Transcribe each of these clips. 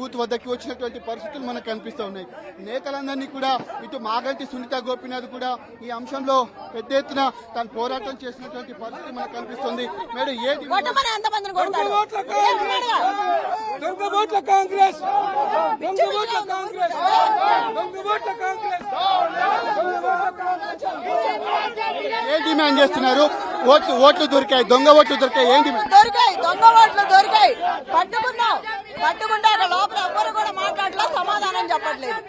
Booth వద్దకి వచ్చినటువంటి పరిస్థితులు మనకు కనిపిస్తూ ఉన్నాయి. నేతలందరినీ కూడా ఇటు మాగంటి సునీత గోపీనాథ్ కూడా ఈ అంశంలో పెద్ద ఎత్తున తను పోరాటం చేసినటువంటి పరిస్థితి మనకు కనిపిస్తుంది. మేడం ఏంటి ఏం డిమాండ్ చేస్తున్నారు? ఓట్లు దొరికాయి, దొంగ ఓట్లు దొరికాయి, ఏంటి దొరికాయి? దొంగ ఓట్లు దొరికాయి, పట్టుకుంటే అక్కడ లోపల ఎవ్వరు కూడా మాట్లాడలా, సమాధానం చెప్పట్లేదు.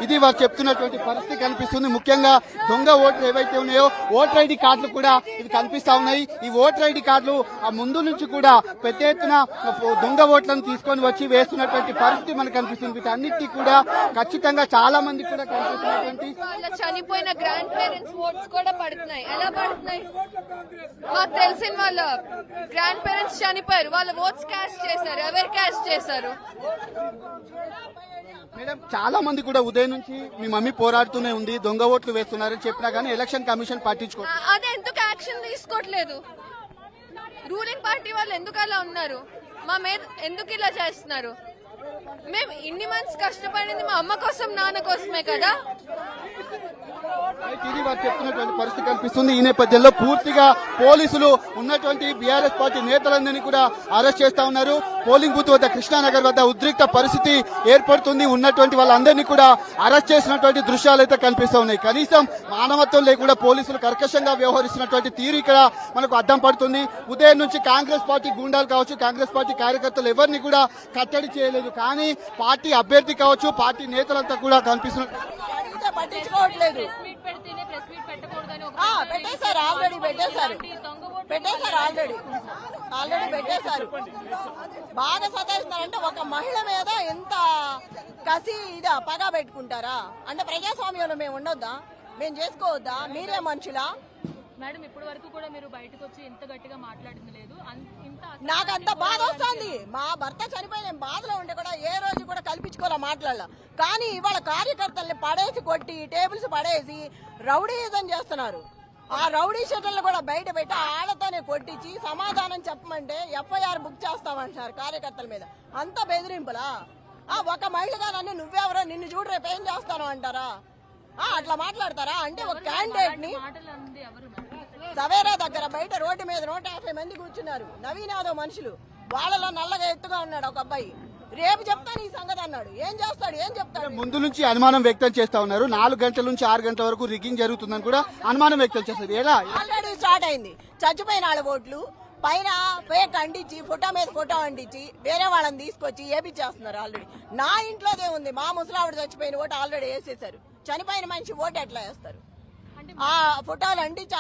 ఇది వారు చెప్తున్నటువంటి పరిస్థితి కనిపిస్తుంది. ముఖ్యంగా దొంగ ఓట్లు ఏవైతే ఉన్నాయో ఓటర్ ఐడి కార్డులు కూడా ఇది కనిపిస్తా ఉన్నాయి. ఈ ఓటర్ ఐడి కార్డులు ఆ ముందు నుంచి కూడా పెద్ద ఎత్తున దొంగ ఓట్లను తీసుకొని వచ్చి వేస్తున్నటువంటి పరిస్థితి మనకు కనిపిస్తుంది. వీటన్నిటికీ కూడా ఖచ్చితంగా చాలా మంది కూడా కనిపిస్తున్నటువంటి చనిపోయిన గ్రాండ్ పేరెంట్స్ ఓట్స్ కూడా పడుతున్నాయి. ఎలా పడుతున్నాయి? మాకు తెలిసిన వాళ్ళ గ్రాండ్ పేరెంట్స్ చనిపోయారు, వాళ్ళ ఓట్స్ క్యాస్ట్ చేశారు. ఎవరు క్యాస్ట్ చేశారు? మేడం చాలా మంది కూడా ఉదయం నుంచి మీ మమ్మీ పోరాడుతూనే ఉంది, దొంగ ఓట్లు వేస్తున్నారని చెప్పినా గానీ ఎలక్షన్ కమిషన్ పట్టించుకోవాలి. అదే ఎందుకు యాక్షన్ తీసుకోవట్లేదు? రూలింగ్ పార్టీ వాళ్ళు ఎందుకు అలా ఉన్నారు? మా మీద ఎందుకు ఇలా చేస్తున్నారు? మేము ఇన్ని మంత్స్ కష్టపడింది మా అమ్మ కోసం, నాన్న కోసమే కదా. ఇది వారు చెప్తున్నటువంటి పరిస్థితి కనిపిస్తుంది. ఈ నేపథ్యంలో పూర్తిగా పోలీసులు ఉన్నటువంటి బీఆర్ఎస్ పార్టీ నేతలందరినీ కూడా అరెస్ట్ చేస్తా ఉన్నారు. పోలింగ్ బూత్ వద్ద కృష్ణానగర్ వద్ద ఉద్రిక్త పరిస్థితి ఏర్పడుతుంది. ఉన్నటువంటి వాళ్ళందరినీ కూడా అరెస్ట్ చేసినటువంటి దృశ్యాలు అయితే కనిపిస్తా ఉన్నాయి. కనీసం మానవత్వం లేకుండా పోలీసులు కర్కశంగా వ్యవహరిస్తున్నటువంటి తీరు ఇక్కడ మనకు అడ్డం పడుతుంది. ఉదయం నుంచి కాంగ్రెస్ పార్టీ గూండాలు కావచ్చు, కాంగ్రెస్ పార్టీ కార్యకర్తలు ఎవరిని కూడా కట్టడి చేయలేదు. కానీ పార్టీ అభ్యర్థి కావచ్చు, పార్టీ నేతలంతా కూడా కనిపిస్తున్నారు. పట్టించుకోవట్లేదు. పెట్టేశారు, ఆల్రెడీ పెట్టేశారు. బాగా సతాయిస్తున్నారంటే ఒక మహిళ మీద ఎంత కసి ఇదా పగా పెట్టుకుంటారా? అంటే ప్రజాస్వామ్యంలో మేము ఉండొద్దా? మేము చేసుకోవద్దా? మీరే మనుషులా? మేడం ఇప్పటి వరకు కూడా మీరు బయటకు వచ్చి ఎంత గట్టిగా మాట్లాడింది లేదు. నాకు అంత బాధ వస్తుంది. మా భర్త చనిపోయిన బాధలో ఉంటే కూడా ఏ రోజు కూడా కల్పించుకోవాలా మాట్లాడాల. కానీ ఇవాళ కార్యకర్తల్ని పడేసి కొట్టి టేబుల్స్ పడేసి రౌడీయిజం చేస్తున్నారు. ఆ రౌడీ షీటర్లు కూడా బయట పెట్టి ఆళ్లతోనే కొట్టించి సమాధానం చెప్పమంటే ఎఫ్ఐఆర్ బుక్ చేస్తామంటున్నారు కార్యకర్తల మీద. అంత బెదిరింపులా? ఒక మహిళగా నన్ను నువ్వెవరో, నిన్ను చూడు రేపు ఏం చేస్తాను అంటారా? అట్లా మాట్లాడతారా? అంటే ఒక క్యాండిడేట్ ని సవేరా దగ్గర బయట రోడ్డు మీద 150 మంది కూర్చున్నారు. నవీన్ యాదవ్ మనుషులు, వాళ్ళలో నల్లగా ఎత్తుగా ఉన్నాడు ఒక అబ్బాయి. రేపు చెప్తాను ఈ సంగతి అన్నాడు. ఏం చేస్తాడు? ఏం చెప్తాడు? ముందు నుంచి అనుమానం వ్యక్తం చేస్తా ఉన్నారు. 4 గంటల నుంచి 6 గంటల వరకు రిగ్గింగ్ జరుగుతుందని కూడా అనుమానం వ్యక్తం చేస్తారు. ఎలా ఆల్రెడీ స్టార్ట్ అయింది. చచ్చిపోయిన వాళ్ళ ఓట్లు పైన ఫేక్ అంటించి ఫోటో మీద ఫోటో అంటించి వేరే వాళ్ళని తీసుకొచ్చి ఏపిచ్చేస్తున్నారు. ఆల్రెడీ నా ఇంట్లోదే ఉంది. మా ముసలావిడ చచ్చిపోయిన ఓటు ఆల్రెడీ వేసేశారు. చనిపోయిన మనిషి ఓటు ఎట్లా వేస్తారు? ఆ ఫోటోలు అంటించి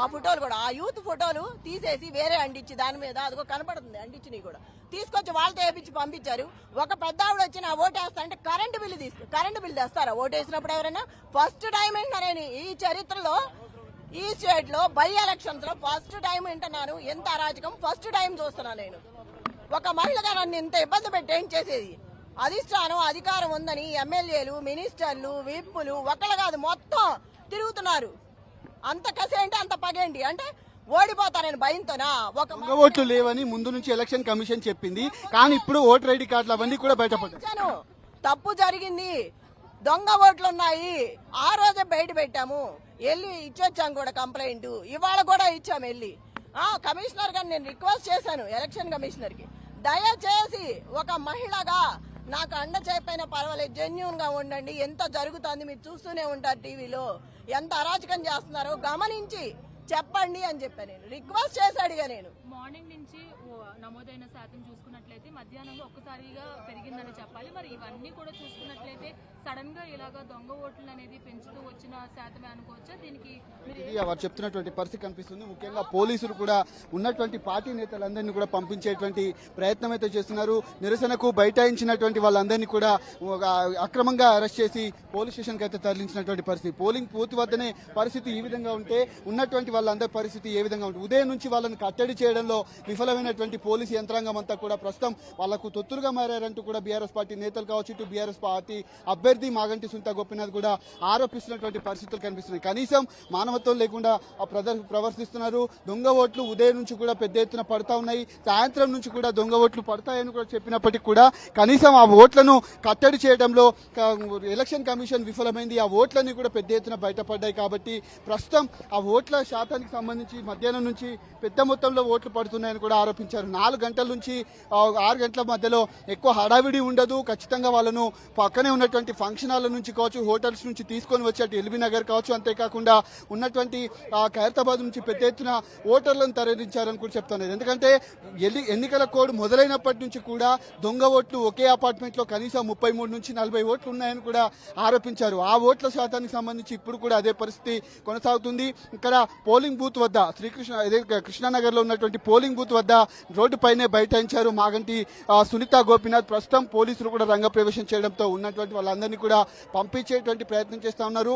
ఆ ఫోటోలు కూడా ఆ యూత్ ఫోటోలు తీసేసి వేరే అంటించి దాని మీద అదిగో కనపడుతుంది అంటించినవి కూడా తీసుకొచ్చి వాళ్ళతో వేపించి పంపించారు. ఒక పెద్ద ఆవిడ వచ్చి నా ఓటు వేస్తా అంటే కరెంటు బిల్లు తెస్తారా ఓటు వేసినప్పుడు? ఎవరైనా ఫస్ట్ టైం నేను ఈ చరిత్రలో ఈ స్టేట్ లో బై ఎలక్షన్స్ లో ఫస్ట్ టైం వింటున్నాను. ఎంత అరాజకం ఫస్ట్ టైం చూస్తున్నాను నేను. ఒక మహిళగా నన్ను ఇంత ఇబ్బంది పెట్టి ఏం చేసేది? అధిష్టానం అధికారం ఉందని ఎమ్మెల్యేలు, మినిస్టర్లు, విప్పులు ఒకళ్ళు కాదు మొత్తం తిరుగుతున్నారు. అంత కసేంటి, అంత పగేంటి? అంటే ఓడిపోతానని భయంతోనా? ఒక ఓట్లు లేవని ముందు నుంచి ఎలక్షన్ కమిషన్ చెప్పింది. కానీ ఇప్పుడు ఓటర్ ఐడి కార్డులు అవన్నీ కూడా బయటపడ్డాయి. తప్పు జరిగింది, దొంగ ఓట్లు ఉన్నాయి. ఆ రోజే బయట పెట్టాము, వెళ్ళి ఇచ్చొచ్చాం కూడా కంప్లైంట్. ఇవాళ కూడా ఇచ్చాము వెళ్ళి. కమిషనర్ గారు నేను రిక్వెస్ట్ చేశాను ఎలక్షన్ కమిషనర్ కి, దయచేసి ఒక మహిళగా నాకు అండ చేయకపోయినా పర్వాలేదు, జెన్యూన్ గా ఉండండి. ఎంత జరుగుతుంది మీరు చూస్తూనే ఉంటారు టీవీలో, ఎంత అరాచకం చేస్తున్నారో గమనించి చెప్పండి అని చెప్పాను. నేను రిక్వెస్ట్ చేసి అడిగా. నేను మార్నింగ్ నుంచి నమోదైన శాతం చూసుకున్నట్లయితే మధ్యాహ్నంలో ఒక్కసారిగా పెరిగిందని చెప్పాలి. మరి ఇవన్నీ కూడా చూసుకున్నట్లయితే సడన్ గా ఇలాగా దొంగ ఓట్లు అనేది పెంచుతూ వచ్చిన శాతమే అనుకోవచ్చా? దీనికి వారు చెప్తున్నటువంటి పరిస్థితి కనిపిస్తుంది. ముఖ్యంగా పోలీసులు కూడా ఉన్నటువంటి పార్టీ నేతలందరినీ కూడా పంపించేటువంటి ప్రయత్నం అయితే చేస్తున్నారు. నిరసనకు బైఠాయించినటువంటి వాళ్ళందరినీ కూడా అక్రమంగా అరెస్ట్ చేసి పోలీస్ స్టేషన్ కి అయితే తరలించినటువంటి పరిస్థితి. పోలింగ్ బూత్ వద్దనే పరిస్థితి ఈ విధంగా ఉంటే ఉన్నటువంటి వాళ్ళందరి పరిస్థితి ఏ విధంగా ఉంటుంది. ఉదయం నుంచి వాళ్ళని కట్టడి చేయడంలో విఫలమైనటువంటి పోలీసు యంత్రాంగం అంతా కూడా ప్రస్తుతం వాళ్లకు తొత్తులుగా మారారంటూ కూడా బీఆర్ఎస్ పార్టీ నేతలు కావచ్చు, ఇటు బీఆర్ఎస్ పార్టీ అభ్యర్థి మాగంటి సునీత గోపీనాథ్ కూడా ఆరోపిస్తున్నటువంటి పరిస్థితులు కనిపిస్తున్నాయి. కనీసం మానవత్వం లేకుండా ప్రవర్తిస్తున్నారు. దొంగ ఓట్లు ఉదయం నుంచి కూడా పెద్ద ఎత్తున పడతా ఉన్నాయి. సాయంత్రం నుంచి కూడా దొంగ ఓట్లు పడతాయని కూడా చెప్పినప్పటికీ కూడా కనీసం ఆ ఓట్లను కట్టడి చేయడంలో ఎలక్షన్ కమిషన్ విఫలమైంది. ఆ ఓట్లన్నీ కూడా పెద్ద ఎత్తున బయటపడ్డాయి. కాబట్టి ప్రస్తుతం ఆ ఓట్ల శాతానికి సంబంధించి మధ్యాహ్నం నుంచి పెద్ద మొత్తంలో ఓట్లు పడుతున్నాయని కూడా ఆరోపించారు. 4 గంటల నుంచి 6 గంటల మధ్యలో ఎక్కువ హడావిడి ఉండదు. ఖచ్చితంగా వాళ్ళను పక్కనే ఉన్నటువంటి ఫంక్షన్ హాల్ నుంచి కావచ్చు, హోటల్స్ నుంచి తీసుకొని వచ్చి అటు ఎల్బీ నగర్ కావచ్చు, అంతేకాకుండా ఉన్నటువంటి ఖైరతాబాద్ నుంచి పెద్ద ఎత్తున ఓటర్లను తరలించారని కూడా చెప్తున్నారు. ఎందుకంటే ఎన్నికల కోడ్ మొదలైనప్పటి నుంచి కూడా దొంగ ఓట్లు ఒకే అపార్ట్మెంట్ లో కనీసం 33 నుంచి 40 ఓట్లు ఉన్నాయని కూడా ఆరోపించారు. ఆ ఓట్ల శాతానికి సంబంధించి ఇప్పుడు కూడా అదే పరిస్థితి కొనసాగుతుంది. ఇక్కడ పోలింగ్ బూత్ వద్ద కృష్ణానగర్ లో ఉన్నటువంటి పోలింగ్ బూత్ వద్ద రోడ్డుపైనే బైఠాయించారు మాగంటి సునీత గోపీనాథ్. ప్రస్తుతం పోలీసులు కూడా రంగప్రవేశం చేయడంతో ఉన్నటువంటి వాళ్ళందరినీ కూడా పంపించేటువంటి ప్రయత్నం చేస్తా ఉన్నారు.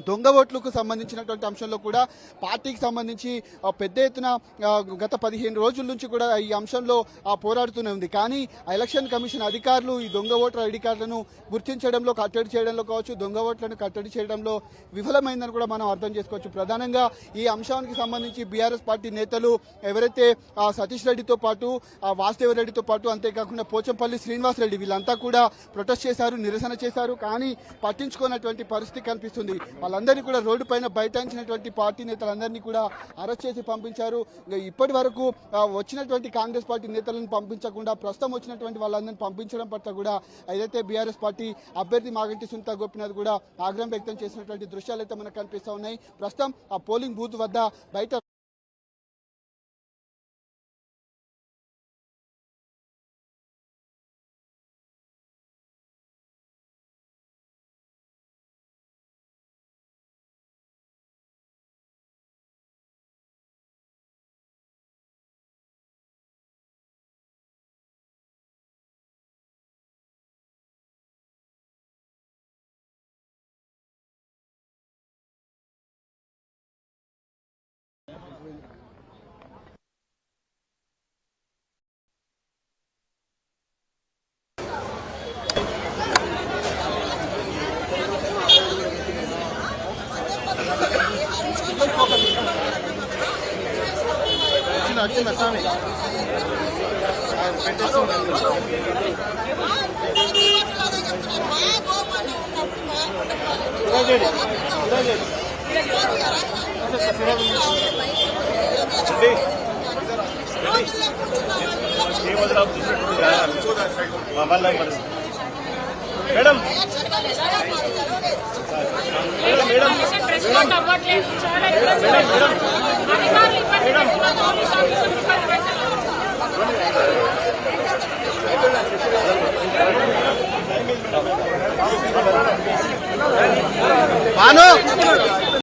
దొంగ ఓట్లకు సంబంధించినటువంటి అంశంలో కూడా పార్టీకి సంబంధించి పెద్ద ఎత్తున గత 15 రోజుల నుంచి కూడా ఈ అంశంలో పోరాడుతూనే ఉంది. కానీ ఎలక్షన్ కమిషన్ అధికారులు ఈ దొంగ ఓటర్ ఐడి కార్డులను గుర్తించడంలో, కట్టడి చేయడంలో కావచ్చు, దొంగ ఓట్లను కట్టడి చేయడంలో విఫలమైందని కూడా మనం అర్థం చేసుకోవచ్చు. ప్రధానంగా ఈ అంశానికి సంబంధించి బీఆర్ఎస్ పార్టీ నేతలు ఎవరైతే సతీష్ రెడ్డితో పాటు వాసుదేవ రెడ్డితో పాటు అంతేకాకుండా పోచంపల్లి శ్రీనివాస్ రెడ్డి వీళ్ళంతా కూడా ప్రొటెస్ట్ చేశారు, నిరసన చేశారు. కానీ పట్టించుకున్నటువంటి పరిస్థితి కనిపిస్తుంది. వాళ్ళందరినీ కూడా రోడ్డు పైన బైఠాయించినటువంటి పార్టీ నేతలందరినీ కూడా అరెస్ట్ చేసి పంపించారు. ఇప్పటి వరకు వచ్చినటువంటి కాంగ్రెస్ పార్టీ నేతలను పంపించకుండా ప్రస్తుతం వచ్చినటువంటి వాళ్ళందరినీ పంపించడం పట్ల కూడా ఏదైతే బీఆర్ఎస్ పార్టీ అభ్యర్థి మాగంటి సునీత గోపీనాథ్ కూడా ఆగ్రహం వ్యక్తం చేసినటువంటి దృశ్యాలు అయితే మనకు కనిపిస్తా ఉన్నాయి. ప్రస్తుతం ఆ పోలింగ్ బూత్ వద్ద బయట మేడం అవ్వట్లేదు, చాలా ఇబ్బంది. అధికారులు ఇబ్బంది, పోలీసు ఆఫీసర్లు ఇబ్బంది.